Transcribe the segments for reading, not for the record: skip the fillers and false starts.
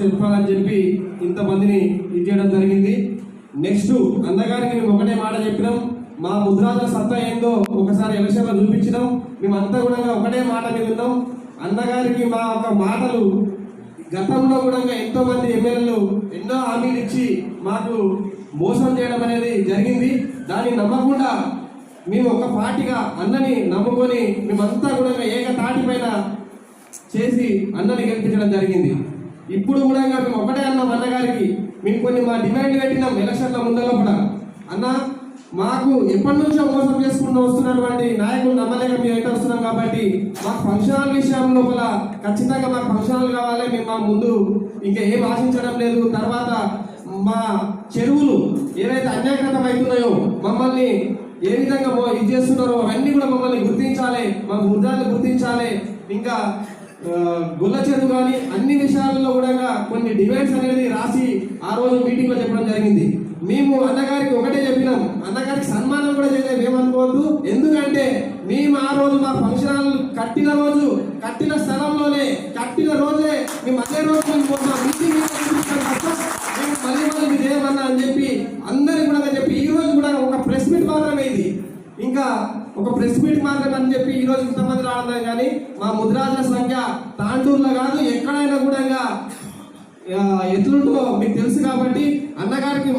చెప్పాలని చెప్పి ఇంతమందిని ఇచ్చేయడం జరిగింది. నెక్స్ట్ అన్నగారికి మేము ఒకటే మాట చెప్పినాం, మా ముద్రాజుల సత్తా ఏందో ఒకసారి ఎలక్షన్లో చూపించినాం. మేమంతా కూడా ఒకటే మాట మీద ఉన్నాం. అన్నగారికి మా యొక్క మాటలు గతంలో కూడా ఎంతో మంది ఎమ్మెల్యేలు ఎన్నో హామీలు ఇచ్చి మాకు మోసం చేయడం అనేది జరిగింది. దాన్ని నమ్మకుండా మేము ఒక పార్టీగా అన్నని నమ్ముకొని మేమంతా కూడా ఏకతాటి పైన చేసి అన్నని గెలిపించడం జరిగింది. ఇప్పుడు కూడా మేము ఒకటే అన్నాం అన్నగారికి, మేము కొన్ని మా డిమాండ్లు పెట్టినాం ఎలక్షన్ల ముందర కూడా. అన్న మాకు ఎప్పటి నుంచో మోసం చేసుకుంటూ వస్తున్నటువంటి నాయకులు నమ్మలేక మేము అయితే వస్తున్నాం కాబట్టి మాకు ఫంక్షనాల విషయం లోపల ఖచ్చితంగా మాకు ఫంక్షనాలు కావాలి. మేము మా ముందు ఇంకా ఏం ఆశించడం లేదు. తర్వాత మా చెరువులు ఏవైతే అన్యాయకృతం అవుతున్నాయో మమ్మల్ని ఏ విధంగా ఇది చేస్తున్నారో అవన్నీ కూడా మమ్మల్ని గుర్తించాలి, మా ముద్రాలు గుర్తించాలి. ఇంకా గుల్ల చెరువు కానీ అన్ని విషయాలలో కూడా కొన్ని డిమాండ్స్ అనేది రాసి ఆ రోజు మీటింగ్ లో చెప్పడం జరిగింది. మేము అన్నగారికి ఒకటే చెప్పినాం, అన్నగారికి సన్మానం కూడా చేయలేదు ఏమనుకోవద్దు. ఎందుకంటే మేము ఆ రోజు మా ఫంక్షన్ కట్టిన రోజు కట్టిన స్థలంలోనే కట్టిన రోజే మేము అదే రోజు మీటింగ్ మేము మళ్ళీ మీరు ఏమన్నా అని చెప్పి అందరికి కూడా చెప్పి ఈ రోజు కూడా ఒక ప్రెస్ మీట్ మాత్రమే ఇది, ఇంకా ఒక ప్రెస్ మీట్ మాత్రమే అని చెప్పి ఈ రోజు ఇంతమంది రావడం. కానీ మా ముద్రాజుల సంఖ్య తాండూరులో కాదు ఎక్కడైనా కూడా ఎట్లుంటో మీకు తెలుసు కాబట్టి అన్నగారికి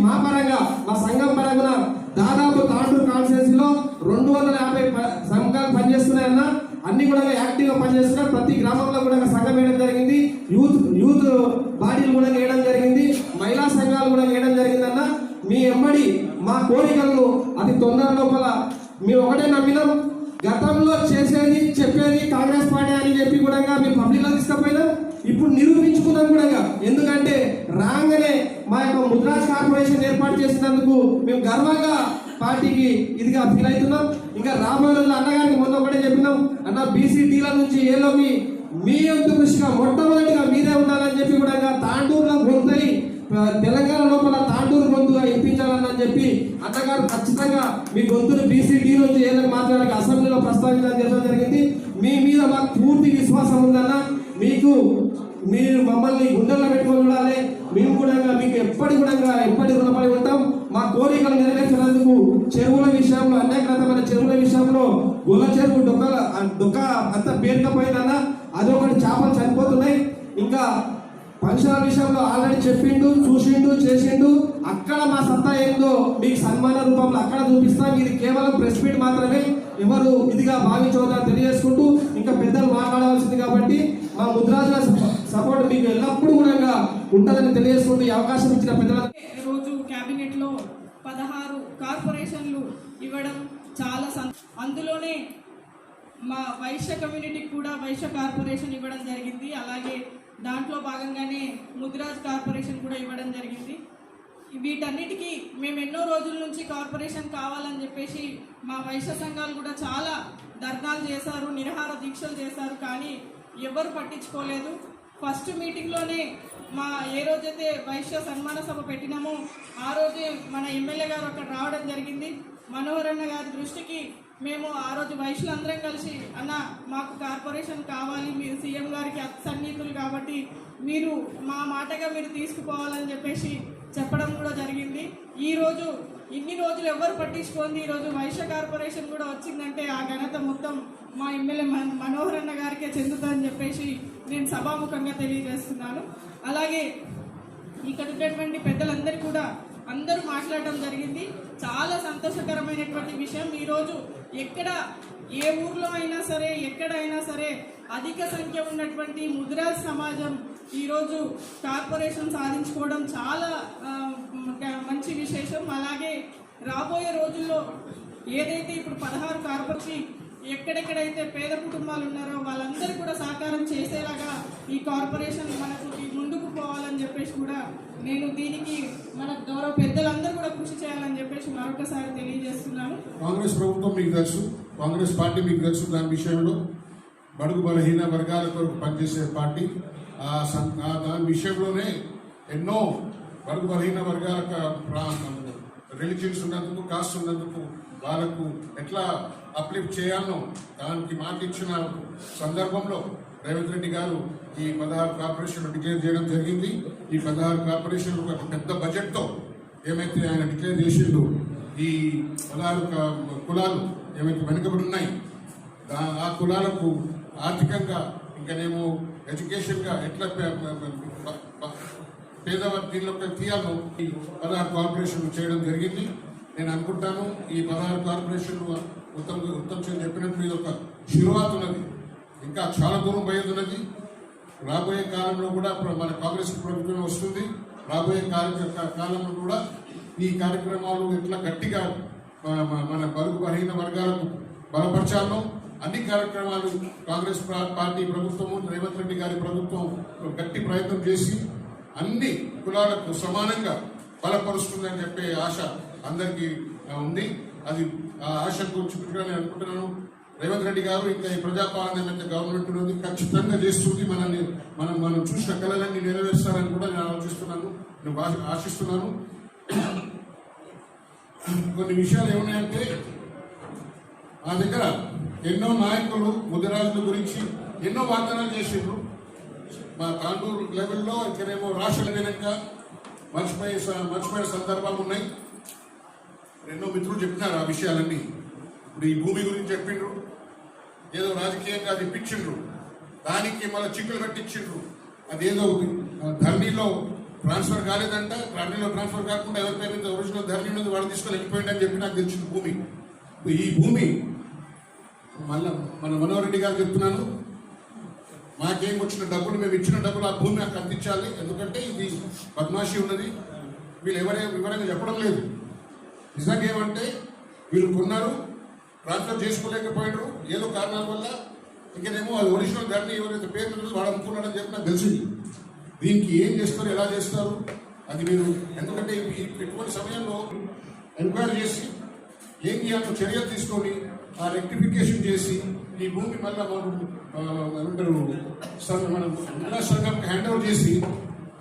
మా పరంగా మా సంఘం పరంగా దాదాపు తాండూరు కాన్స్టిట్యున్సీలో 250 సంఘాలు పనిచేస్తున్నాయన్న. అన్ని కూడా యాక్టివ్ గా పనిచేస్తున్నారు. ప్రతి గ్రామంలో కూడా సంఘం వేయడం జరిగింది. యూత్ బాడీలు కూడా వేయడం జరిగింది. మహిళా సంఘాలు కూడా వేయడం జరిగిందన్న. మీ ఎమ్మడి మా కోరికలను అతి తొందర లోపల మేము ఒకటే నమ్మినాం. గతంలో చేసేది చెప్పేది కాంగ్రెస్ పార్టీ అని చెప్పి కూడా మేము పబ్లిక్ లో తీసుకుపోయినాం. ఇప్పుడు నిరూపించుకున్నాం కూడా. ఎందుకంటే రాగానే మా యొక్క ముద్రాజ్ కార్పొరేషన్ ఏర్పాటు చేసినందుకు మేము గర్వంగా పార్టీకి ఇదిగా ఫీల్ అవుతున్నాం. ఇంకా రాబోయే రోజులు అన్నగారికి మొన్న ఒకటే చెప్పినాం, అన్న బీసీటీల నుంచి ఏలోకి మీ యొక్క కృషిగా మొట్టమొదటిగా మీరే ఉండాలని చెప్పి కూడా తాండూరులో గొంతై తెలంగాణ లోపల తాండూరు గొంతుగా ఇప్పించాలని చెప్పి అన్నగారు ఖచ్చితంగా మీ గొంతును బీసీటీ నుంచి ఏళ్ళకి మాత్రమే అసెంబ్లీలో ప్రస్తావించడం జరిగింది. మీ మీద మాకు పూర్తి విశ్వాసం ఉందన్న. మీరు మమ్మల్ని గుండెల్లో పెట్టుకొని ఉండాలి. మేము కూడా మీకు ఎప్పటి రుణపడి ఉంటాం. మా కోరికలు నెరవేర్చినందుకు చెరువుల విషయంలో అన్యాయకరమైన చెరువుల విషయంలో గుల్ల చెరువు డొక్క అంత పేరుకపోయిందన్న. అదొకటి చేపలు చనిపోతున్నాయి. ఇంకా ఫంక్షనాల విషయంలో ఆల్రెడీ చెప్పిండు, చూసిండు, చేసిండు. అక్కడ మా సత్తా ఏందో మీకు సన్మాన రూపంలో అక్కడ చూపిస్తాం. ఇది కేవలం ప్రెస్ మీట్ మాత్రమే, ఎవరు ఇదిగా భావించవద్దని తెలియజేసుకుంటూ ఇంకా పెద్దలు మాట్లాడవలసింది కాబట్టి మా ముద్రాజుల సపోర్ట్ మీకు ఎల్లప్పుడూ కూడా ఉంటుందని తెలియజేసుకుంటూ ఈ అవకాశం ఇచ్చిన పెద్దలకు. రోజు కేబినెట్ లో 16 కార్పొరేషన్లు ఇవ్వడం చాలా అందులోనే మా వైశ్య కమ్యూనిటీకి కూడా వైశ్య కార్పొరేషన్ ఇవ్వడం జరిగింది. అలాగే దాంట్లో భాగంగానే ముద్రాజ్ కార్పొరేషన్ కూడా ఇవ్వడం జరిగింది. వీటన్నిటికీ మేము ఎన్నో రోజుల నుంచి కార్పొరేషన్ కావాలని చెప్పేసి మా వైశ్య సంఘాలు కూడా చాలా ధర్నాలు చేశారు, నిరాహార దీక్షలు చేశారు. కానీ ఎవరు పట్టించుకోలేదు. ఫస్ట్ మీటింగ్లోనే ఏ రోజైతే వైశ్య సన్మాన సభ పెట్టినామో ఆ రోజే మన ఎమ్మెల్యే గారు అక్కడ రావడం జరిగింది. మనోహర్ అన్న గారి దృష్టికి మేము ఆ రోజు వైశ్యులందరం కలిసి, అన్న మాకు కార్పొరేషన్ కావాలి, మీరు సీఎం గారికి సన్నిహితులు కాబట్టి మీరు మా మాటగా మీరు తీసుకుపోవాలని చెప్పేసి చెప్పడం కూడా జరిగింది. ఈరోజు ఇన్ని రోజులు ఎవరు పట్టించుకోండి, ఈరోజు వైశ్య కార్పొరేషన్ కూడా వచ్చిందంటే ఆ ఘనత మొత్తం మా ఎమ్మెల్యే మనోహర్ అన్న గారికే చెందుతుందని చెప్పేసి నేను సభాముఖంగా తెలియజేస్తున్నాను. అలాగే ఇక్కడ ఉన్నటువంటి పెద్దలందరూ కూడా అందరూ మాట్లాడడం జరిగింది. చాలా సంతోషకరమైనటువంటి విషయం. ఈరోజు ఏ ఊర్లో అయినా సరే ఎక్కడైనా సరే అధిక సంఖ్య ఉన్నటువంటి ముద్రాజ్ సమాజం ఈరోజు కార్పొరేషన్ సాధించుకోవడం చాలా మంచి విశేషం. అలాగే రాబోయే రోజుల్లో ఏదైతే ఇప్పుడు 16 కార్పొరేషన్ ఎక్కడెక్కడైతే పేద కుటుంబాలు ఉన్నారో వాళ్ళందరూ కూడా సహకారం చేసేలాగా ఈ కార్పొరేషన్ మనకు ముందుకు పోవాలని చెప్పేసి కూడా నేను దీనికి మన గౌరవ పెద్దలందరూ కూడా కృషి చేయాలని చెప్పేసి మరొకసారి తెలియజేస్తున్నాను. కాంగ్రెస్ ప్రభుత్వం మీకు తెలుసు, కాంగ్రెస్ పార్టీ మీకు తెలుసు. దాని విషయంలో బడుగు బలహీన వర్గాల కొరకు పనిచేసే పార్టీ. దాని విషయంలోనే ఎన్నో బడుగు బలహీన వర్గాల రిలీజియన్స్ ఉన్నందుకు, కాస్ట్ ఉన్నందుకు వాళ్ళకు ఎట్లా అప్లిఫ్ట్ చేయాలనో దానికి మాట ఇచ్చిన సందర్భంలో రేవంత్ రెడ్డి గారు ఈ 16 కార్పొరేషన్లు డిక్లేర్ చేయడం జరిగింది. ఈ 16 కార్పొరేషన్లు ఒక పెద్ద బడ్జెట్తో ఏమైతే ఆయన డిక్లేర్ చేసిండు, ఈ 16 కులాలు ఏమైతే వెనుకబడి ఉన్నాయి ఆ కులాలకు ఆర్థికంగా ఇంకనేమో ఎడ్యుకేషన్గా ఎట్లా పేదవర్గీలోకి తీయాలో ఈ 16 కార్పొరేషన్లు చేయడం జరిగింది. నేను అనుకుంటాను ఈ 16 కార్పొరేషన్లు ఉత్తమ్ సింగ్ చెప్పినట్టు ఇది ఒక శురువాత్ ఉన్నది, ఇంకా చాలా దూరం పోయేది ఉన్నది. రాబోయే కాలంలో కూడా మన కాంగ్రెస్ ప్రభుత్వం వస్తుంది. రాబోయే కాలంలో కూడా ఈ కార్యక్రమాలు ఎట్లా గట్టిగా మన బడుగు బలహీన వర్గాలకు బలపరచాలో అన్ని కార్యక్రమాలు కాంగ్రెస్ పార్టీ ప్రభుత్వము, రేవంత్ రెడ్డి గారి ప్రభుత్వం గట్టి ప్రయత్నం చేసి అన్ని కులాలకు సమానంగా బలపరుస్తుందని చెప్పే ఆశ అందరికీ ఉంది. అది ఆ ఆశ గురించి నేను అనుకుంటున్నాను. రేవంత్ రెడ్డి గారు ఇంకా ఈ ప్రజాపాలన ఏమైతే గవర్నమెంట్ ఉంది ఖచ్చితంగా చేస్తుంది. మనం చూసిన కళలన్నీ నెరవేరుస్తారని కూడా నేను ఆలోచిస్తున్నాను, నేను ఆశిస్తున్నాను. కొన్ని విషయాలు ఏమున్నాయంటే మా దగ్గర ఎన్నో నాయకులు ముదిరాజుల గురించి ఎన్నో వాగ్దానాలు చేసిండ్రు. మా తాండూరు లెవెల్లో ఇక్కడేమో రాష్ట్ర వెనక మర్చిపోయే సందర్భాలు ఉన్నాయి. ఎన్నో మిత్రులు చెప్పినారు ఆ విషయాలన్నీ. ఇప్పుడు ఈ భూమి గురించి చెప్పిండ్రు, ఏదో రాజకీయంగా అది ఇప్పించిండ్రు, దానికి మళ్ళీ చిక్కులు పెట్టించిండ్రు. అదేదో ధరణిలో ట్రాన్స్ఫర్ కాలేదంట, ధరణిలో ట్రాన్స్ఫర్ కాకుండా ఎవరి పేరు మీద ఒరిజినల్ ధరణి మీద వాళ్ళు తీసుకొని వెళ్ళిపోయిందని చెప్పి నాకు తెలిసింది భూమి. ఈ భూమి మళ్ళీ మన మనోహర్ రెడ్డి గారు చెప్తున్నాను, మాకేం వచ్చిన డబ్బులు మేము ఇచ్చిన డబ్బులు ఆ భూమి నాకు అందించాలి. ఎందుకంటే ఇది బద్మాషి ఉన్నది, వీళ్ళు వివరంగా చెప్పడం లేదు. నిజంగా ఏమంటే వీళ్ళు కొన్నారు, ట్రాన్స్ఫర్ చేసుకోలేకపోయినారు ఏదో కారణాల వల్ల. ఇంకనేమో అది ఒరిజినల్ ధరణి ఎవరైతే పేరు మీద వాడు అమ్ముకున్నాడని చెప్పి నాకు తెలిసింది. దీనికి ఏం చేస్తారు, ఎలా చేస్తారు అది మీరు, ఎందుకంటే ఇటువంటి సమయంలో ఎంక్వైరీ చేసి ఏం చేయాలో చర్యలు తీసుకొని ఆ రెక్టిఫికేషన్ చేసి ఈ భూమి మళ్ళీ ఏమంటారు మనం జిల్లా సంఘంకి హ్యాండ్ ఓవర్ చేసి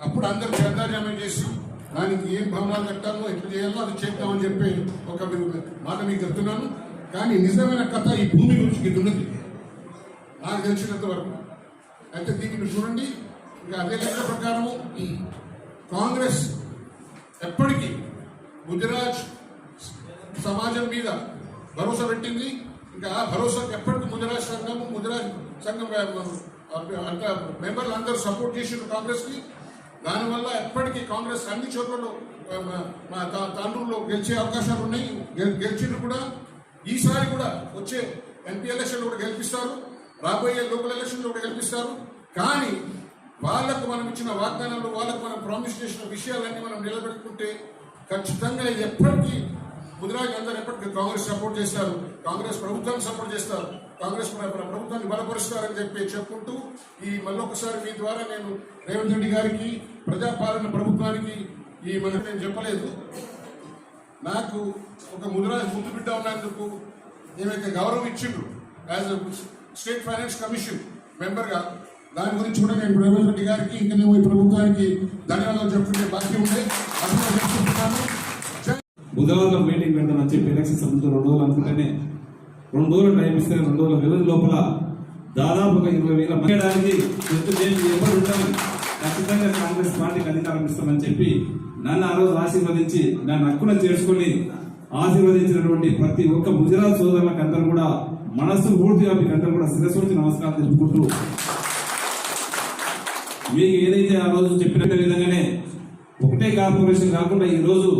అప్పుడు అందరు చందాజామం చేసి దానికి ఏం భవనాలు కట్టాలో ఎట్లా చేయాలో అది చేద్దామని చెప్పి ఒక మాట మీకు చెప్తున్నాను. కానీ నిజమైన కథ ఈ భూమి గురించి ఇది ఉన్నది నాకు తెలిసినంత వరకు. అయితే దీన్ని మీరు చూడండి, ఇంకా అదే లెక్క ప్రకారము కాంగ్రెస్ ఎప్పటికీ గుజరాత్ సమాజం మీద భరోసా పెట్టింది. ఇంకా ఆ భరోసాకి ఎప్పటికీ ముదిరాజ్ సంఘం అంతా మెంబర్లు అందరూ సపోర్ట్ చేసిండ్రు కాంగ్రెస్కి. దానివల్ల ఎప్పటికీ కాంగ్రెస్ అన్ని చోట్లలో మా తాండూరులో గెలిచే అవకాశాలు ఉన్నాయి, గెలిచిండ్రు కూడా. ఈసారి కూడా వచ్చే ఎంపీ ఎలక్షన్లు కూడా గెలిపిస్తారు, రాబోయే లోకల్ ఎలక్షన్లు కూడా గెలిపిస్తారు. కానీ వాళ్ళకు మనం ఇచ్చిన వాగ్దానాలు, వాళ్ళకు మనం ప్రామిస్ చేసిన విషయాలన్నీ మనం నిలబెట్టుకుంటే ఖచ్చితంగా ఇది ఎప్పటికీ ముదిరాజ్ అందరూ ఎప్పటికీ కాంగ్రెస్ సపోర్ట్ చేస్తారు, కాంగ్రెస్ ప్రభుత్వాన్ని సపోర్ట్ చేస్తారు, కాంగ్రెస్ ప్రభుత్వాన్ని బలపరుస్తారని చెప్పి చెప్పుకుంటూ ఈ మళ్ళొకసారి మీ ద్వారా నేను రేవంత్ రెడ్డి గారికి, ప్రజాపాలన ప్రభుత్వానికి నేను చెప్పలేదు, నాకు ఒక ముదిరాజ్ ముద్దు బిడ్డ ఉన్నందుకు ఏమైతే గౌరవం ఇచ్చిండ్రు యాజ్ స్టేట్ ఫైనాన్స్ కమిషన్ మెంబర్గా, దాని గురించి కూడా నేను రేవంత్ రెడ్డి గారికి ఇంకా నేను ఈ ప్రభుత్వానికి ధన్యవాదాలు చెప్పుకునే బాధ్యత ఉండే అభివృద్ధి చెప్పుకుంటున్నాను. బుధవారం మీటింగ్ పెడతామని చెప్పి ఎలక్షన్ సంబంధించి 2 రోజులు అనుకుంటేనే 2 రోజులు టైం ఇస్తే 2 రోజుల వ్యవధి లోపల దాదాపుగా 20,000 మందికి ఎవరు ఉంటామని ఖచ్చితంగా కాంగ్రెస్ పార్టీకి అధికారం ఇస్తామని చెప్పి నన్ను ఆ రోజు ఆశీర్వదించి నన్ను హక్కున చేర్చుకొని ఆశీర్వదించినటువంటి ప్రతి ఒక్క గుజరాత్ సోదరులకు అందరూ కూడా మనస్సు పూర్తిగా మీకు అందరూ కూడా శిరస్సు నమస్కారం తెలుపుకుంటూ, మీకు ఏదైతే ఆ రోజు చెప్పిన విధంగానే ఒకటే కార్పొరేషన్ కాకుండా ఈ రోజు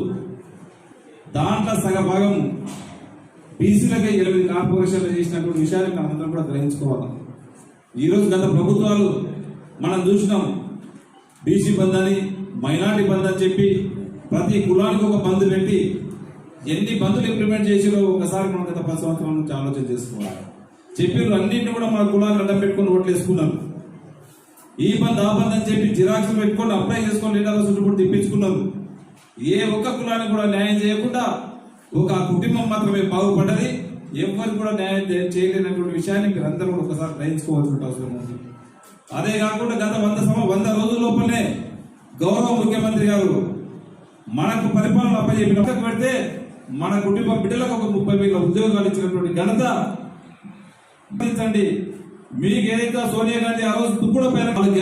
దాంట్లో సగభాగం బీసీలకే 8 కార్పొరేషన్లు చేసినటువంటి విషయాన్ని మనందరం కూడా గ్రహించుకోవాలి. ఈరోజు గత ప్రభుత్వాలు మనం చూసినాం, బీసీ బంధని, మైనార్టీ బంధు అని చెప్పి ప్రతి కులానికి ఒక బంధు పెట్టి ఎన్ని బంధులు ఇంప్లిమెంట్ చేసిరో ఒకసారి మనం గత 10 సంవత్సరాల నుంచి ఆలోచన చేసుకోవాలి. చెప్పిర్రు అన్నింటినీ కూడా మన కులాన్ని అడ్డం పెట్టుకుని ఓట్లు వేసుకున్నారు. ఈ బంధు ఆ బంధు అని చెప్పి జిరాక్స్ పెట్టుకొని అప్లై చేసుకొని లీడర్ల చుట్టూ తెప్పించుకున్నారు. ఏ ఒక్క కులానికి కూడా న్యాయం చేయకుండా ఒక కుటుంబం మాత్రమే బాగుపడ్డది, ఎవరికి కూడా న్యాయం చేయలేనటువంటి విషయాన్ని మీరు అందరూ కూడా ఒకసారి గ్రహించుకోవాల్సిన అవసరం ఉంది. అదే కాకుండా గత 100 రోజుల లోపలనే గౌరవ ముఖ్యమంత్రి గారు మనకు పరిపాలన అప్పచెప్పిన పెడితే మన కుటుంబ బిడ్డలకు ఒక 30,000 ఉద్యోగాలు ఇచ్చినటువంటి ఘనత మీకు ఏదైతే సోనియా గాంధీ ఆ రోజు తుక్కుడు పైన 5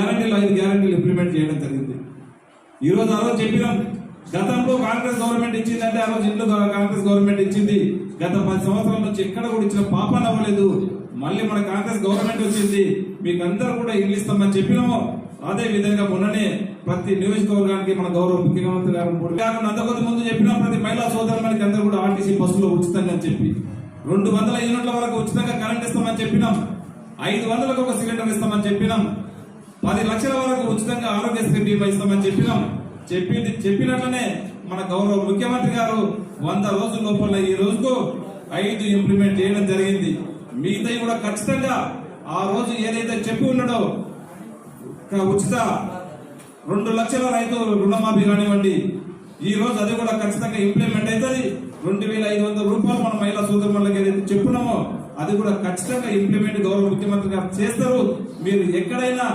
గ్యారంటీలు ఇంప్లిమెంట్ చేయడం జరిగింది. ఈ రోజు ఆ రోజు చెప్పినాం, గతంలో కాంగ్రెస్ గవర్నమెంట్ ఇచ్చిందంటే ఆ రోజు ఇంట్లో కాంగ్రెస్ గవర్నమెంట్ ఇచ్చింది. గత 10 సంవత్సరాల నుంచి ఎక్కడ కూడా ఇచ్చిన పాపన అవ్వలేదు. మళ్ళీ మన కాంగ్రెస్ గవర్నమెంట్ వచ్చింది, మీకు అందరూ కూడా ఇల్లు ఇస్తామని చెప్పినాము. అదే విధంగా మొన్ననే ప్రతి నియోజకవర్గానికి మన గౌరవ ముఖ్యమంత్రి గారు అంతకొద్ది ముందు చెప్పినాం, ప్రతి మహిళా సోదరులకి అందరూ కూడా ఆర్టీసీ బస్సులో ఉచితంగా అని చెప్పి 200 యూనిట్ల వరకు ఉచితంగా కరెంట్ ఇస్తామని చెప్పినాం. 500లకు ఒక సిలిండర్ ఇస్తామని చెప్పినాం. 10 లక్షల వరకు ఉచితంగా ఆరోగ్యశ్రీ బీమా ఇస్తామని చెప్పినాం. చెప్పినట్లనే మన గౌరవ ముఖ్యమంత్రి గారు 100 రోజుల లోపల ఈ రోజుకు 5 ఇంప్లిమెంట్ చేయడం జరిగింది. మిగతాయి కూడా ఖచ్చితంగా ఆ రోజు ఏదైతే చెప్పి ఉన్నాడో ఉచిత 2 లక్షల రైతు రుణమాఫీ కానివ్వండి, ఈ రోజు అది కూడా ఖచ్చితంగా ఇంప్లిమెంట్ అవుతుంది. 2,500 రూపాయలు మన మహిళా సోదరులకు ఏదైతే చెప్పున్నామో అది కూడా ఖచ్చితంగా ఇంప్లిమెంట్ గౌరవ ముఖ్యమంత్రి గారు చేస్తారు. మీరు ఎక్కడైనా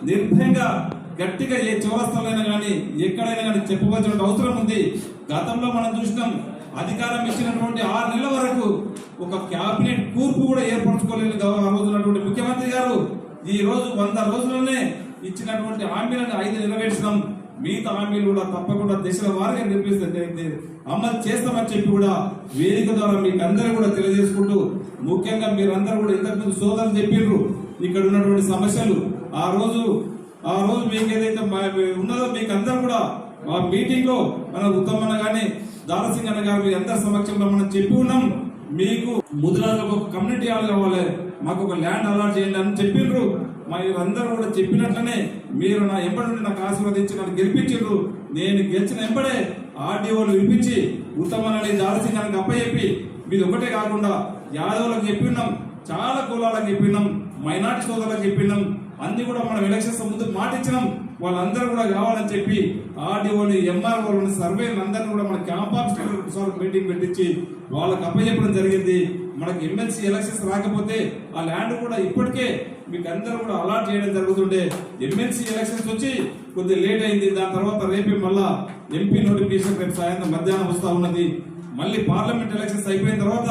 నిర్భయంగా గట్టిగా ఏ చౌరస్తాలైనా కానీ ఎక్కడైనా కానీ చెప్పవలసిన అవసరం ఉంది. గతంలో మనం చూసినాం, అధికారం ఇచ్చినటువంటి 6 నెలల వరకు ఒక క్యాబినెట్ కూర్పు కూడా ఏర్పరచుకోలేని ఆ రోజు ఉన్నటువంటి ముఖ్యమంత్రి గారు ఈ రోజు 100 రోజుల్లోనే ఇచ్చినటువంటి హామీలను 5 నెరవేర్చినాం. మిగతా హామీలు కూడా తప్పకుండా దశల వారీగా అమలు చేస్తామని చెప్పి కూడా వేదిక ద్వారా మీకు అందరూ కూడా తెలియజేసుకుంటూ, ముఖ్యంగా మీరందరూ కూడా ఇంతకుముందు సోదరులు చెప్పిండ్రు ఇక్కడ ఉన్నటువంటి సమస్యలు. ఆ రోజు మీకు ఏదైతే ఉన్నదో మీకు అందరూ కూడా ఆ మీటింగ్ లో మన ఉత్తమన్న గాని దారసింగ్ అన్న గారు మీ అందరి సమక్షంలో మనం చెప్పి ఉన్నాం. మీకు ముద్రాలకు ఒక కమ్యూనిటీ హాల్ కావాలి, మాకు ఒక ల్యాండ్ అలాట్ చేయండి అని చెప్పిండ్రు. అందరూ కూడా చెప్పినట్లనే మీరు నా ఎంబడి నాకు ఆశీర్వదించి నన్ను గెలిపించిండ్రు. నేను గెలిచిన ఎంబడే ఆర్డీఓలు వినిపించి ఉత్తమన్నని దారసింగ్ అన్నకి అప్పచెప్పి మీరు ఒకటే కాకుండా యాదవులకు చెప్పిన్నాం, చాలా కులాలకు చెప్పినాం, మైనార్టీ సోదరులకు చెప్పినాం. అన్ని కూడా మనం ఎలక్షన్స్ ముందు మాట ఇచ్చినాం, వాళ్ళందరూ కూడా కావాలని చెప్పి ఆర్డీఓని ఎంఆర్ఓని సర్వేలు అందరినీ కూడా మన క్యాంప్ ఆఫీసర్ మీటింగ్ పెట్టించి వాళ్ళకి అప్పచెప్పడం జరిగింది. మనకి ఎమ్మెల్సీ ఎలక్షన్స్ రాకపోతే ఆ ల్యాండ్ కూడా ఇప్పటికే మీకు అందరూ కూడా అలాట్ చేయడం జరుగుతుండే. ఎమ్మెల్సీ ఎలక్షన్స్ వచ్చి కొద్దిగా లేట్ అయింది. దాని తర్వాత రేపే మళ్ళా ఎంపీ నోటిఫికేషన్ రేపు సాయంత్రం మధ్యాహ్నం వస్తా ఉన్నది. మళ్ళీ పార్లమెంట్ ఎలక్షన్స్ అయిపోయిన తర్వాత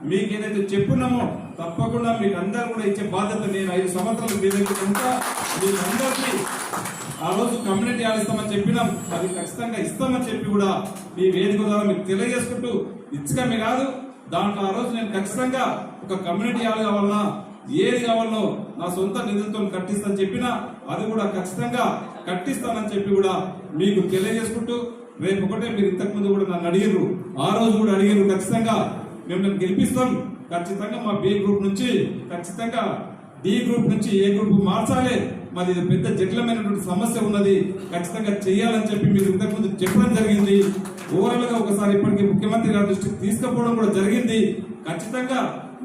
మీకు ఏదైతే చెప్పున్నామో తప్పకుండా మీకు అందరూ కూడా ఇచ్చే బాధ్యత నేను 5 సంవత్సరాలు మీ దగ్గర ఉంటా. మీకు అందరికీ ఆ రోజు కమ్యూనిటీ హాల్ ఇస్తామని చెప్పినాం, అది ఖచ్చితంగా ఇస్తామని చెప్పి కూడా మీ వేదిక ద్వారా మీకు తెలియజేసుకుంటూ, ఇచ్చకమే కాదు దాంట్లో ఆ రోజు నేను ఖచ్చితంగా ఒక కమ్యూనిటీ హాల్ కావాలన్నా ఏది కావాలనో నా సొంత నిధులతో కట్టిస్తానని చెప్పినా అది కూడా ఖచ్చితంగా కట్టిస్తానని చెప్పి కూడా మీకు తెలియజేసుకుంటూ, రేపు ఒకటే మీరు ఇంతకు ముందు కూడా నన్ను అడిగిర్రు, ఆ రోజు కూడా అడిగిర్రు, ఖచ్చితంగా మేము గెలిపిస్తాం. ఖచ్చితంగా మా బి గ్రూప్ నుంచి ఖచ్చితంగా డి గ్రూప్ నుంచి ఏ గ్రూప్ మార్చాలి, మరి ఇది పెద్ద జటిలమైనటువంటి సమస్య ఉన్నది, ఖచ్చితంగా చేయాలని చెప్పి మీరు ఇంతకు ముందు చెప్పడం జరిగింది. ఓవరాల్ గా ఒకసారి ఇప్పటికీ ముఖ్యమంత్రి గారి దృష్టికి తీసుకుపోవడం కూడా జరిగింది. ఖచ్చితంగా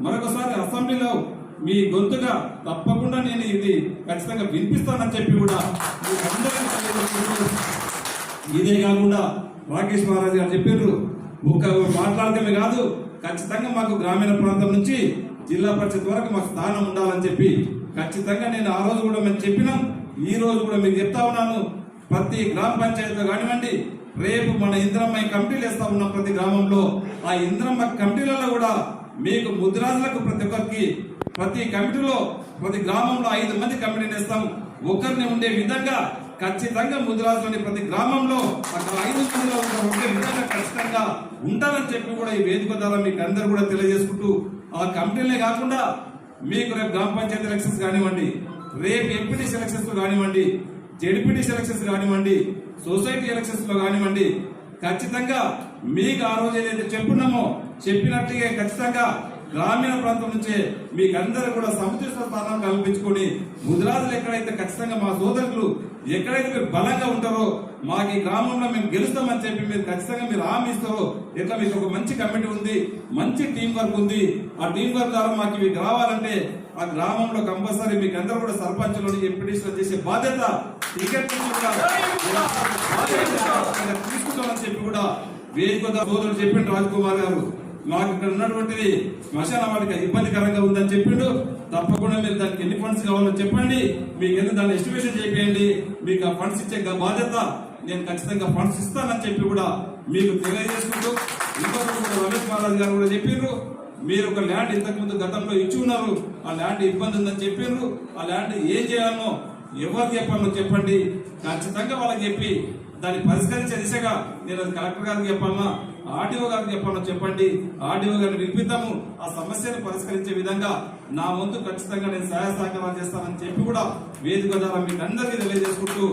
మరొకసారి అసెంబ్లీలో మీ గొంతుగా తప్పకుండా నేను ఇది ఖచ్చితంగా వినిపిస్తానని చెప్పి కూడా ఇదే కాకుండా రాకేష్ మహారాజ్ గారు చెప్పారు, ఒక మాట్లాడటమే కాదు ఖచ్చితంగా మాకు గ్రామీణ ప్రాంతం నుంచి జిల్లా పరిషత్ వరకు మాకు స్థానం ఉండాలని చెప్పి ఖచ్చితంగా నేను ఆ రోజు కూడా మేము చెప్పినాం. ఈ రోజు కూడా మీకు చెప్తా ఉన్నాను, ప్రతి గ్రామ పంచాయతీలో కానివ్వండి, రేపు మన ఇంద్రమ్మ కమిటీలు వేస్తా ఉన్నాం ప్రతి గ్రామంలో. ఆ ఇంద్రమ్మ కమిటీలలో కూడా మీకు ముద్రాజులకు ప్రతి ఒక్కరికి ప్రతి కమిటీలో ప్రతి గ్రామంలో 5 మంది కమిటీని వేస్తాం. ఒకరిని ఉండే విధంగా ఖచ్చితంగా ముద్రాజులని ప్రతి గ్రామంలో అక్కడ 5 మందిలో ఉండే విధంగా ఖచ్చితంగా ఉంటారని చెప్పి కూడా ఈ వేదిక ద్వారా మీకు అందరూ కూడా తెలియజేసుకుంటూ, ఆ కమిటీలే కాకుండా మీకు రేపు గ్రామ పంచాయతీ ఎలక్షన్స్ కానివ్వండి, రేపు ఎంపీటీ ఎలక్షన్స్ కానివ్వండి, జెడ్పీటీ ఎలక్షన్స్ కానివ్వండి, సొసైటీ ఎలక్షన్స్ లో కానివ్వండి, ఖచ్చితంగా మీకు ఆ రోజు ఏదైతే చెప్పున్నామో చెప్పినట్టుగా ఖచ్చితంగా గ్రామీణ ప్రాంతం నుంచే మీకు అందరూ కూడా సముచిత స్థానం కల్పించుకొని ముద్రాజులు ఎక్కడైతే ఖచ్చితంగా మా సోదరులు ఎక్కడైతే మీరు బలంగా ఉంటారో మాకు ఈ గ్రామంలో మేము గెలుస్తామని చెప్పి మీరు ఖచ్చితంగా మీరు హామీ ఇస్తారో, ఇట్లా మీకు ఒక మంచి కమిటీ ఉంది, మంచి టీం వర్క్ ఉంది, ఆ టీం వర్క్ ద్వారా మాకు ఇవి రావాలంటే ఆ గ్రామంలో కంపల్సరీ మీకు అందరూ కూడా సర్పంచ్లు ఎంపీటీసీలు చేసే బాధ్యత టికెట్ తీసుకుంటామని చెప్పి కూడా వేదిక సోదరుడు చెప్పిండు రాజ్ కుమార్ గారు. మాకు ఇక్కడ ఉన్నటువంటిది శ్మశాన వాటికి ఇబ్బందికరంగా ఉందని చెప్పిండు. తప్పకుండా మీరు దానికి ఎన్ని ఫండ్స్ కావాలో చెప్పండి, మీకు ఎందుకు దాన్ని ఎస్టిమేషన్ చేయండి, మీకు ఆ ఫండ్స్ ఇచ్చే బాధ్యత నేను ఖచ్చితంగా ఫండ్స్ ఇస్తానని చెప్పి కూడా మీకు తెలియజేసుకుంటూ ఇంకొకరు కూడా రమేష్ మహారాజ్ గారు కూడా చెప్పారు, మీరు ఒక ల్యాండ్ ఇంతకుముందు గతంలో ఇచ్చి ఉన్నారు, ఆ ల్యాండ్ ఇబ్బంది ఉందని చెప్పారు, ఆ ల్యాండ్ ఏం చేయాలనో ఎవరికి చెప్పాలో చెప్పండి, ఖచ్చితంగా వాళ్ళకి చెప్పి దాన్ని పరిష్కరించే దిశగా నేను అది కలెక్టర్ గారికి చెప్పాలన్నా ఆర్డీఓ గారికి చెప్పాలన్నా చెప్పండి, ఆర్డీఓ గారిని పిలిపిద్దాము, ఆ సమస్యను పరిష్కరించే విధంగా నా వంతు ఖచ్చితంగా నేను సహాయ సహకారాలు చేస్తానని చెప్పి కూడా వేదిక ద్వారా మీకు అందరికీ తెలియజేసుకుంటూ